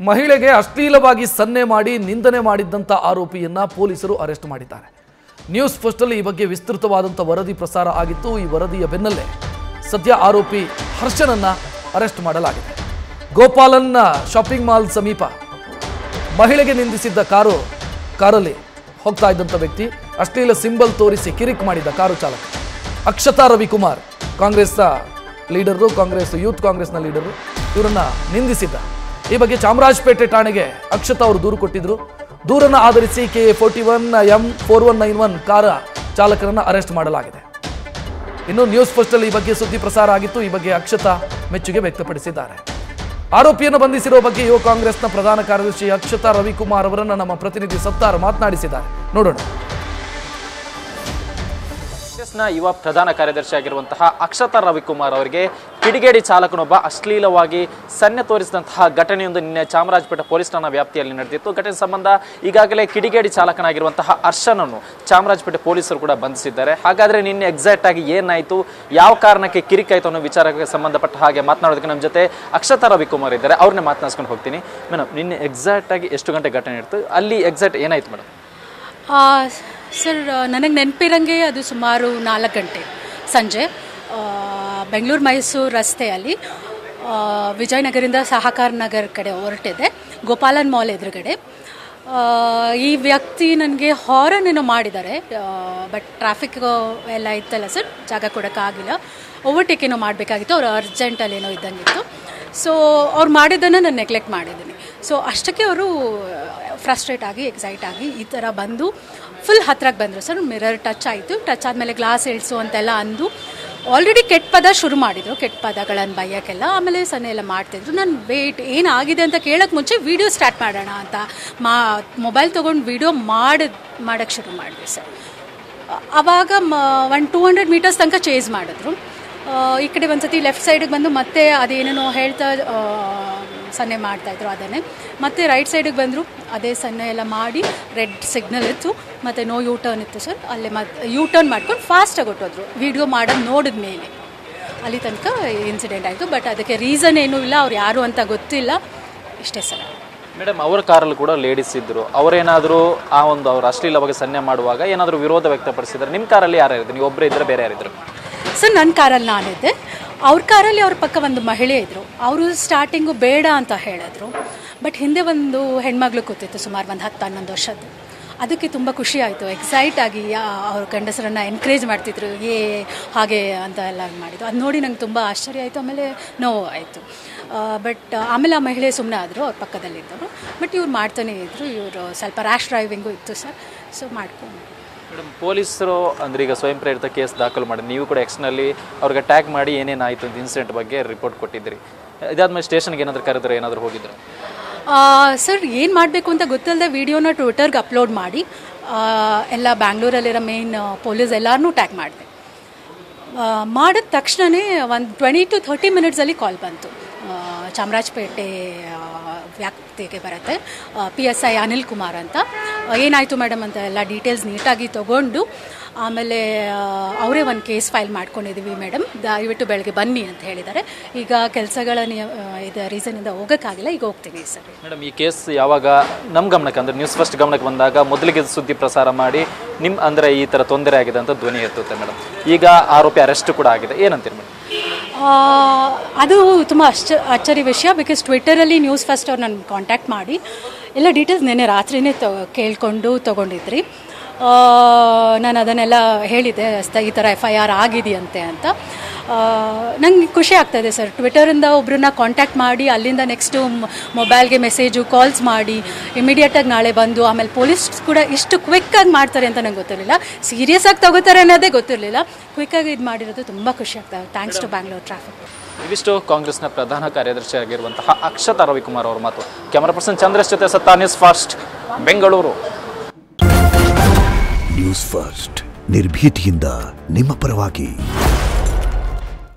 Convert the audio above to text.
ಮಹಿಳೆಗೆ ಅಶ್ಲೀಲವಾಗಿ ಸನ್ನೆ ಮಾಡಿ ನಿಂದನೆ ಮಾಡಿದ್ದಂಥ ಆರೋಪಿಯನ್ನ ಪೊಲೀಸರು ಅರೆಸ್ಟ್ ಮಾಡಿದ್ದಾರೆ. ನ್ಯೂಸ್ ಫಸ್ಟ್ ಅಲ್ಲಿ ಈ ಬಗ್ಗೆ ವಿಸ್ತೃತವಾದಂಥ ವರದಿ ಪ್ರಸಾರ ಆಗಿತ್ತು. ಈ ವರದಿಯ ಬೆನ್ನಲ್ಲೇ ಸದ್ಯ ಆರೋಪಿ ಹರ್ಷನನ್ನ ಅರೆಸ್ಟ್ ಮಾಡಲಾಗಿದೆ. ಗೋಪಾಲನ್ ಶಾಪಿಂಗ್ ಮಾಲ್ ಸಮೀಪ ಮಹಿಳೆಗೆ ನಿಂದಿಸಿದ್ದ ಕಾರಲ್ಲಿ ಹೋಗ್ತಾ ಇದ್ದಂಥ ವ್ಯಕ್ತಿ ಅಶ್ಲೀಲ ಸಿಂಬಲ್ ತೋರಿಸಿ ಕಿರಿಕ್ ಮಾಡಿದ್ದ ಕಾರು ಚಾಲಕ ಅಕ್ಷತಾ ರವಿಕುಮಾರ್, ಕಾಂಗ್ರೆಸ್ ಲೀಡರು, ಯೂತ್ ಕಾಂಗ್ರೆಸ್ನ ಲೀಡರು, ಇವರನ್ನ ನಿಂದಿಸಿದ್ದ. ಈ ಬಗ್ಗೆ ಚಾಮರಾಜಪೇಟೆ ಠಾಣೆಗೆ ಅಕ್ಷತಾ ಅವರು ದೂರು ಕೊಟ್ಟಿದ್ರು. ದೂರನ್ನು ಆಧರಿಸಿ KA41M4191 ಕಾರ ಚಾಲಕರನ್ನ ಅರೆಸ್ಟ್ ಮಾಡಲಾಗಿದೆ. ಇನ್ನು ನ್ಯೂಸ್ ಫಸ್ಟ್ ಅಲ್ಲಿ ಈ ಬಗ್ಗೆ ಸುದ್ದಿ ಪ್ರಸಾರ ಆಗಿತ್ತು. ಈ ಬಗ್ಗೆ ಅಕ್ಷತಾ ಮೆಚ್ಚುಗೆ ವ್ಯಕ್ತಪಡಿಸಿದ್ದಾರೆ. ಆರೋಪಿಯನ್ನು ಬಂಧಿಸಿರುವ ಬಗ್ಗೆ ಯುವ ಕಾಂಗ್ರೆಸ್ನ ಪ್ರಧಾನ ಕಾರ್ಯದರ್ಶಿ ಅಕ್ಷತಾ ರವಿಕುಮಾರ್ ಅವರನ್ನು ನಮ್ಮ ಪ್ರತಿನಿಧಿ ಸತ್ತಾರ್ ಮಾತನಾಡಿಸಿದ್ದಾರೆ. ನೋಡೋಣ. ಕಾಂಗ್ರೆಸ್ನ ಯುವ ಪ್ರಧಾನ ಕಾರ್ಯದರ್ಶಿ ಆಗಿರುವಂತಹ ಅಕ್ಷತಾ ರವಿಕುಮಾರ್ ಅವರಿಗೆ ಕಿಡಿಗೇಡಿ ಚಾಲಕನೊಬ್ಬ ಅಶ್ಲೀಲವಾಗಿ ಸನ್ನೆ ತೋರಿಸಿದಂತಹ ಘಟನೆಯೊಂದು ನಿನ್ನೆ ಚಾಮರಾಜಪೇಟೆ ಪೊಲೀಸ್ ಠಾಣಾ ವ್ಯಾಪ್ತಿಯಲ್ಲಿ ನಡೆದಿತ್ತು. ಘಟನೆ ಸಂಬಂಧ ಈಗಾಗಲೇ ಕಿಡಿಗೇಡಿ ಚಾಲಕನಾಗಿರುವಂತಹ ಹರ್ಷನನ್ನು ಚಾಮರಾಜಪೇಟೆ ಪೊಲೀಸರು ಕೂಡ ಬಂಧಿಸಿದ್ದಾರೆ. ಹಾಗಾದ್ರೆ ನಿನ್ನೆ ಎಕ್ಸಾಕ್ಟ್ ಆಗಿ ಏನಾಯ್ತು, ಯಾವ ಕಾರಣಕ್ಕೆ ಕಿರಿಕಾಯ್ತು ಅನ್ನೋ ವಿಚಾರಕ್ಕೆ ಸಂಬಂಧಪಟ್ಟ ಹಾಗೆ ಮಾತನಾಡೋದಕ್ಕೆ ನಮ್ಮ ಜೊತೆ ಅಕ್ಷತಾ ರವಿಕುಮಾರ್ ಇದ್ದಾರೆ. ಅವ್ರನ್ನೇ ಮಾತನಾಡ್ಸ್ಕೊಂಡು ಹೋಗ್ತೀನಿ. ಮೇಡಮ್, ನಿನ್ನೆ ಎಕ್ಸಾಕ್ಟ್ ಆಗಿ ಎಷ್ಟು ಗಂಟೆ ಘಟನೆ ಇತ್ತು, ಅಲ್ಲಿ ಎಕ್ಸಾಕ್ಟ್ ಏನಾಯ್ತು ಮೇಡಮ್? ಸರ್, ನನಗೆ ನೆನಪಿರಂಗೆ ಅದು ಸುಮಾರು 4 ಗಂಟೆ ಸಂಜೆ ಬೆಂಗಳೂರು ಮೈಸೂರು ರಸ್ತೆಯಲ್ಲಿ ವಿಜಯನಗರಿಂದ ಸಹಕಾರ ನಗರ ಕಡೆ ಹೊರಟಿದೆ, ಗೋಪಾಲನ್ ಮಾಲ್ ಎದುರುಗಡೆ. ಈ ವ್ಯಕ್ತಿ ನನಗೆ ಹಾರನ್ ಏನೋ ಮಾಡಿದ್ದಾರೆ, ಬಟ್ ಟ್ರಾಫಿಕ್ ಎಲ್ಲ ಇತ್ತಲ್ಲ ಸರ್, ಜಾಗ ಕೊಡೋಕ್ಕಾಗಿಲ್ಲ. ಓವರ್ಟೇಕ್ ಏನೋ ಮಾಡಬೇಕಾಗಿತ್ತು, ಅವ್ರು ಅರ್ಜೆಂಟಲ್ಲಿ ಏನೋ ಇದ್ದಂಗಿತ್ತು. ಸೊ ಅವ್ರು ಮಾಡಿದ್ದನ್ನು ನಾನು ನೆಗ್ಲೆಕ್ಟ್ ಮಾಡಿದ್ದೀನಿ. ಸೊ ಅಷ್ಟಕ್ಕೆ ಅವರು ಫ್ರಸ್ಟ್ರೇಟ್ ಆಗಿ ಎಕ್ಸೈಟ್ ಆಗಿ ಈ ಥರ ಬಂದು ಫುಲ್ ಹತ್ರಕ್ಕೆ ಬಂದರು ಸರ್. ಮಿರರ್ ಟಚ್ ಆಯಿತು. ಟಚ್ ಆದಮೇಲೆ ಗ್ಲಾಸ್ ಇಳಿಸು ಅಂತೆಲ್ಲ ಅಂದು ಆಲ್ರೆಡಿ ಕೆಟ್ಟ ಪದ ಶುರು ಮಾಡಿದರು, ಕೆಟ್ಟ ಪದಗಳನ್ನು ಬೈಯೋಕ್ಕೆಲ್ಲ. ಆಮೇಲೆ ಸನ್ನೆ ಎಲ್ಲ ಮಾಡ್ತಿದ್ರು. ನಾನು ವೇಟ್ ಏನಾಗಿದೆ ಅಂತ ಕೇಳೋಕ್ಕೆ ಮುಂಚೆ ವೀಡಿಯೋ ಸ್ಟಾರ್ಟ್ ಮಾಡೋಣ ಅಂತ ಮೊಬೈಲ್ ತೊಗೊಂಡು ವೀಡಿಯೋ ಮಾಡೋಕ್ಕೆ ಶುರು ಮಾಡಿದೆ ಸರ್. ಆವಾಗ 200 ಮೀಟರ್ಸ್ ತನಕ ಚೇಸ್ ಮಾಡಿದ್ರು. ಈ ಕಡೆ ಒಂದ್ಸತಿ ಲೆಫ್ಟ್ ಸೈಡಿಗೆ ಬಂದು ಮತ್ತೆ ಅದೇನೇನೋ ಹೇಳ್ತಾ ಸನ್ನೆ ಮಾಡ್ತಾಯಿದ್ರು. ಅದನ್ನೇ ಮತ್ತೆ ರೈಟ್ ಸೈಡಿಗೆ ಬಂದರು, ಅದೇ ಸನ್ನೆ ಎಲ್ಲ ಮಾಡಿ ರೆಡ್ ಸಿಗ್ನಲ್ ಇತ್ತು, ಮತ್ತು ನೋ ಯೂ ಟರ್ನ್ ಇತ್ತು ಸರ್. ಅಲ್ಲೇ ಮತ್ತೆ ಯೂ ಟರ್ನ್ ಮಾಡ್ಕೊಂಡು ಫಾಸ್ಟಾಗಿ ಹೊಟ್ಟೋದ್ರು. ವೀಡಿಯೋ ಮಾಡೋದು ನೋಡಿದ ಮೇಲೆ ಅಲ್ಲಿ ತನಕ ಇನ್ಸಿಡೆಂಟ್ ಆಯಿತು. ಬಟ್ ಅದಕ್ಕೆ ರೀಸನ್ ಏನೂ ಇಲ್ಲ, ಅವ್ರು ಯಾರು ಅಂತ ಗೊತ್ತಿಲ್ಲ, ಇಷ್ಟೇ ಸರ್. ಮೇಡಮ್, ಅವರ ಕಾರಲ್ಲಿ ಕೂಡ ಲೇಡೀಸ್ ಇದ್ದರು. ಅವರೇನಾದರೂ ಅವ್ರು ಅಶ್ಲೀಲವಾಗಿ ಸನ್ನೆ ಮಾಡುವಾಗ ಏನಾದರೂ ವಿರೋಧ ವ್ಯಕ್ತಪಡಿಸಿದ್ದಾರೆ? ನಿಮ್ಮ ಕಾರಲ್ಲಿ ಯಾರಿದ್ರು? ನೀವು ಒಬ್ಬರೇ ಇದ್ದರೆ ಬೇರೆ ಯಾರಿದ್ರು? ಸರ್, ನನ್ನ ಕಾರಲ್ಲಿ ನಾನಿದ್ದೆ. ಅವ್ರ ಕಾರಲ್ಲಿ ಅವ್ರ ಪಕ್ಕ ಒಂದು ಮಹಿಳೆ ಇದ್ದರು. ಅವರು ಸ್ಟಾರ್ಟಿಂಗು ಬೇಡ ಅಂತ ಹೇಳಿದ್ರು, ಬಟ್ ಹಿಂದೆ ಒಂದು ಹೆಣ್ಮಗಳು ಕೂತಿತ್ತು, ಸುಮಾರು ಒಂದು 10-11 ವರ್ಷದ್ದು. ಅದಕ್ಕೆ ತುಂಬ ಖುಷಿ ಆಯಿತು, ಎಕ್ಸೈಟ್ ಆಗಿ ಅವ್ರ ಗಂಡಸರನ್ನು ಎನ್ಕರೇಜ್ ಮಾಡ್ತಿದ್ರು, ಹಾಗೆ ಅಂತ ಎಲ್ಲ ಮಾಡಿದ್ದು. ಅದು ನೋಡಿ ನಂಗೆ ತುಂಬ ಆಶ್ಚರ್ಯ ಆಯಿತು, ಆಮೇಲೆ ನೋವು ಆಯಿತು. ಬಟ್ ಆಮೇಲೆ ಆ ಮಹಿಳೆ ಸುಮ್ಮನೆ ಆದರು, ಅವ್ರ ಪಕ್ಕದಲ್ಲಿದ್ದರು. ಬಟ್ ಇವ್ರು ಮಾಡ್ತಾನೆ ಇದ್ದರು. ಇವರು ಸ್ವಲ್ಪ ರ್ಯಾಶ್ ಡ್ರೈವಿಂಗು ಇತ್ತು ಸರ್. ಸೊ ಮಾಡ್ಕೊಂಡು ಮೇಡಮ್, ಪೊಲೀಸರು ಅಂದರೆ ಈಗ ಸ್ವಯಂ ಪ್ರೇರಿತ ಕೇಸ್ ದಾಖಲು ಮಾಡಿ ನೀವು ಕೂಡ ಎಕ್ಸ್ನಲ್ಲಿ ಅವ್ರಿಗೆ ಟ್ಯಾಗ್ ಮಾಡಿ ಏನೇನಾಯಿತು ಅಂತ ಇನ್ಸಿಡೆಂಟ್ ಬಗ್ಗೆ ರಿಪೋರ್ಟ್ ಕೊಟ್ಟಿದ್ರಿ. ಇದಾದ್ಮೇಲೆ ಸ್ಟೇಷನ್ಗೆ ಏನಾದರೂ ಕರೆದ್ರೆ ಏನಾದರೂ ಹೋಗಿದ್ರು? ಸರ್, ಏನು ಮಾಡಬೇಕು ಅಂತ ಗೊತ್ತಿಲ್ಲದೆ ವೀಡಿಯೋನ ಟ್ವಿಟರ್ಗೆ ಅಪ್ಲೋಡ್ ಮಾಡಿ ಎಲ್ಲ ಬ್ಯಾಂಗ್ಳೂರಲ್ಲಿರೋ ಮೇನ್ ಪೊಲೀಸ್ ಎಲ್ಲರನ್ನೂ ಟ್ಯಾಗ್ ಮಾಡಿದೆ. ಮಾಡಿದ ತಕ್ಷಣವೇ ಒಂದು 20 to 30 ಮಿನಿಟ್ಸಲ್ಲಿ ಕಾಲ್ ಬಂತು. ಚಾಮರಾಜಪೇಟೆ ವ್ಯಾಪ್ತಿಗೆ ಬರುತ್ತೆ, PSI ಅನಿಲ್ ಕುಮಾರ್ ಅಂತ. ಏನಾಯಿತು ಮೇಡಮ್ ಅಂತ ಎಲ್ಲ ಡೀಟೇಲ್ಸ್ ನೀಟಾಗಿ ತೊಗೊಂಡು ಆಮೇಲೆ ಅವರೇ ಒಂದು ಕೇಸ್ ಫೈಲ್ ಮಾಡ್ಕೊಂಡಿದ್ದೀವಿ ಮೇಡಮ್, ದಯವಿಟ್ಟು ಬೆಳಗ್ಗೆ ಬನ್ನಿ ಅಂತ ಹೇಳಿದ್ದಾರೆ. ಈಗ ಕೆಲಸಗಳ ರೀಸನಿಂದ ಹೋಗೋಕ್ಕಾಗಿಲ್ಲ, ಈಗ ಹೋಗ್ತೀನಿ ಸರ್. ಮೇಡಮ್, ಈ ಕೇಸ್ ಯಾವಾಗ ನಮ್ಮ ಗಮನಕ್ಕೆ ಅಂದರೆ ನ್ಯೂಸ್ ಫಸ್ಟ್ ಗಮನಕ್ಕೆ ಬಂದಾಗ ಮೊದಲಿಗೆ ಸುದ್ದಿ ಪ್ರಸಾರ ಮಾಡಿ ಅಂದರೆ ಈ ಥರ ತೊಂದರೆ ಆಗಿದೆ ಅಂತ ಧ್ವನಿ ಎತ್ತುತ್ತೆ ಮೇಡಮ್. ಈಗ ಆರೋಪಿ ಅರೆಸ್ಟ್ ಕೂಡ ಆಗಿದೆ, ಏನಂತೀರಿ ಮೇಡಮ್? ಅದು ತುಂಬ ಅಚ್ಚರಿ ವಿಷಯ. ಬಿಕಾಸ್ ಟ್ವಿಟರಲ್ಲಿ ನ್ಯೂಸ್ ಫಸ್ಟ್ ಅವ್ರು ನನ್ನ ಕಾಂಟ್ಯಾಕ್ಟ್ ಮಾಡಿ ಎಲ್ಲ ಡೀಟೇಲ್ಸ್ ನೆನ್ನೆ ರಾತ್ರಿನೇ ಕೇಳಿಕೊಂಡು ತೊಗೊಂಡಿದ್ರಿ. ನಾನು ಅದನ್ನೆಲ್ಲ ಹೇಳಿದೆ, ಈ ಥರ FIR ಆಗಿದೆಯಂತೆ ಅಂತ. ನಂಗೆ ಖುಷಿ ಆಗ್ತಾಯಿದೆ ಸರ್. ಟ್ವಿಟರಿಂದ ಒಬ್ಬರನ್ನ ಕಾಂಟ್ಯಾಕ್ಟ್ ಮಾಡಿ ಅಲ್ಲಿಂದ ನೆಕ್ಸ್ಟು ಮೊಬೈಲ್ಗೆ ಮೆಸೇಜು ಕಾಲ್ಸ್ ಮಾಡಿ ಇಮಿಡಿಯೇಟಾಗಿ ನಾಳೆ ಬಂದು ಆಮೇಲೆ ಪೊಲೀಸ್ ಕೂಡ ಇಷ್ಟು ಕ್ವಿಕ್ಕಾಗಿ ಮಾಡ್ತಾರೆ ಅಂತ ನಂಗೆ ಗೊತ್ತಿರಲಿಲ್ಲ. ಸೀರಿಯಸ್ ಆಗಿ ತಗೋತಾರೆ ಅನ್ನೋದೇ ಗೊತ್ತಿರಲಿಲ್ಲ. ಕ್ವಿಕ್ಕಾಗಿ ಇದು ಮಾಡಿರೋದು ತುಂಬ ಖುಷಿ ಆಗ್ತದೆ. Thanks to Bangalore traffic. ಇವಿಷ್ಟು ಕಾಂಗ್ರೆಸ್ನ ಪ್ರಧಾನ ಕಾರ್ಯದರ್ಶಿ ಆಗಿರುವಂತಹ ಅಕ್ಷತಾ ರವಿಕುಮಾರ್ ಅವರ ಮಾತು. ಕ್ಯಾಮರಾ ಪರ್ಸನ್ ಚಂದ್ರೇಶ್ ಜೊತೆ ಸತ್ತಾ, news first Bengaluru. News first ನಿರ್ಭೀತಿಯಿಂದ ನಿಮ್ಮ ಪರವಾಗಿ.